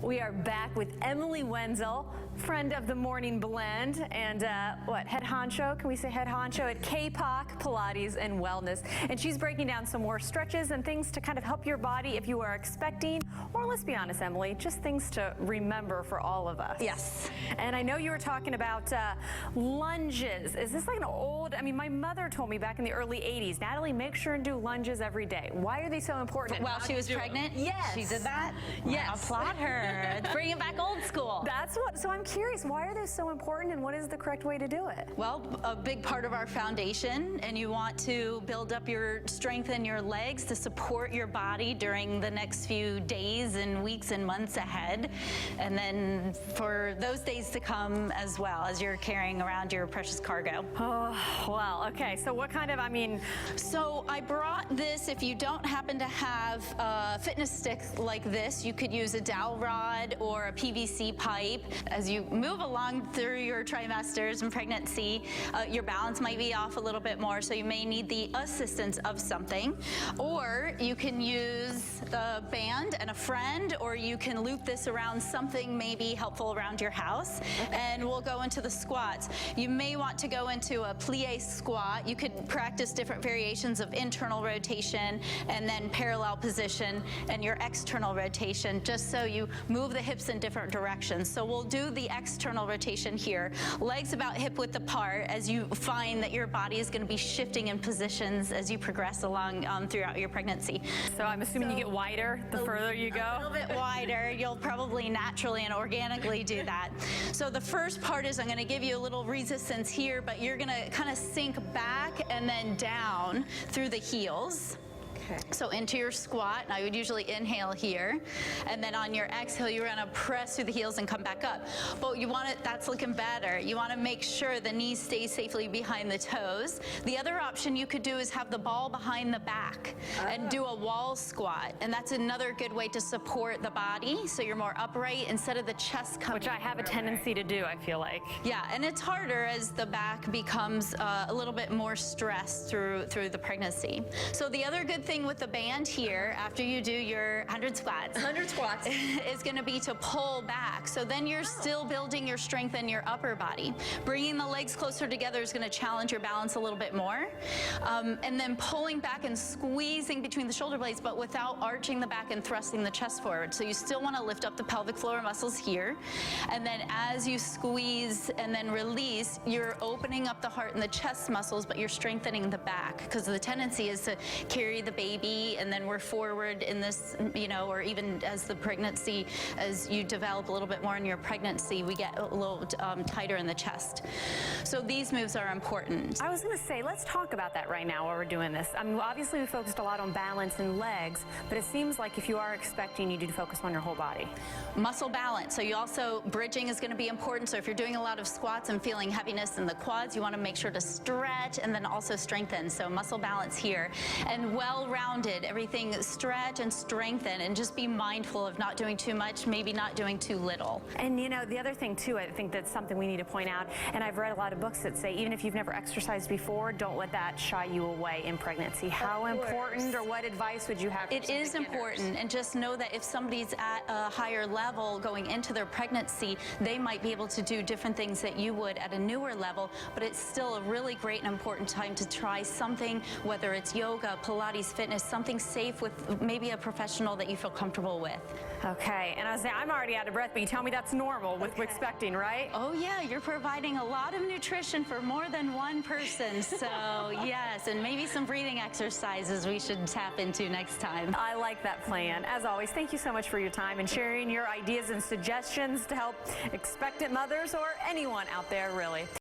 We are back with Emily Wenzel, friend of the Morning Blend, and head honcho? Can we say head honcho at K-POC Pilates and Wellness? And she's breaking down some more stretches and things to kind of help your body if you are expecting, or let's be honest, Emily, just things to remember for all of us. Yes. And I know you were talking about lunges. Is this like an old? I mean, my mother told me back in the early '80s, Natalie, make sure and do lunges every day. Why are they so important? While she was pregnant? Yes. She did that? Yes. I applaud her. It's bringing back old school. That's what, so I'm curious, why are they so important and what is the correct way to do it? Well, a big part of our foundation, and you want to build up your strength in your legs to support your body during the next few days and weeks and months ahead. And then for those days to come as well, as you're carrying around your precious cargo. Oh, well, okay. So what kind of, So I brought this. If you don't happen to have a fitness stick like this, you could use a dowel rod or a PVC pipe. As you move along through your trimesters and pregnancy, your balance might be off a little bit more, so you may need the assistance of something. Or you can use a band and a friend, or you can loop this around something maybe helpful around your house. Okay. And we'll go into the squats. You may want to go into a plie squat. You could practice different variations of internal rotation and then parallel position and your external rotation, just so you move the hips in different directions. So we'll do the external rotation here. Legs about hip width apart as you find that your body is going to be shifting in positions as you progress along throughout your pregnancy. So I'm assuming you get wider the further you go? A little bit wider. You'll probably naturally and organically do that. So the first part is I'm going to give you a little resistance here, but you're going to kind of sink back and then down through the heels. Okay. So into your squat, and I would usually inhale here, and then on your exhale, you're gonna press through the heels and come back up. But you want it, that's looking better. You wanna make sure the knees stay safely behind the toes. The other option you could do is have the ball behind the back and do a wall squat. And that's another good way to support the body, so you're more upright instead of the chest coming. Which I have a tendency to do, I feel like. Yeah, and it's harder as the back becomes a little bit more stressed through the pregnancy. So the other good thing with the band here, after you do your 100 squats, is going to be to pull back. So then you're still building your strength in your upper body. Bringing the legs closer together is going to challenge your balance a little bit more. And then pulling back and squeezing between the shoulder blades, but without arching the back and thrusting the chest forward. So you still want to lift up the pelvic floor muscles here. And then as you squeeze and then release, you're opening up the heart and the chest muscles, but you're strengthening the back, because the tendency is to carry the baby, and then we're forward in this, or even as the pregnancy, as you develop a little bit more in your pregnancy, we get a little tighter in the chest. So these moves are important. I was going to say, let's talk about that right now while we're doing this. Obviously we focused a lot on balance and legs, but it seems like if you are expecting, you need to focus on your whole body. Muscle balance. So you also, bridging is going to be important. So if you're doing a lot of squats and feeling heaviness in the quads, you want to make sure to stretch and then also strengthen. So muscle balance here. And well-rounded, everything stretch and strengthen, and just be mindful of not doing too much, maybe not doing too little. And the other thing too, I think that's something we need to point out, and I've read a lot of books that say even if you've never exercised before, don't let that shy you away in pregnancy. How important, or what advice would you have for It is important, and just know that if somebody's at a higher level going into their pregnancy, they might be able to do different things that you would at a newer level, but it's still a really great and important time to try something, whether it's yoga, Pilates, fitness, something safe with maybe a professional that you feel comfortable with. Okay, and I was saying, I'm already out of breath, but you tell me that's normal with expecting, right? Oh yeah, you're providing a lot of nutrition for more than one person, so yes, and maybe some breathing exercises we should tap into next time. I like that plan. As always, thank you so much for your time and sharing your ideas and suggestions to help expectant mothers or anyone out there, really.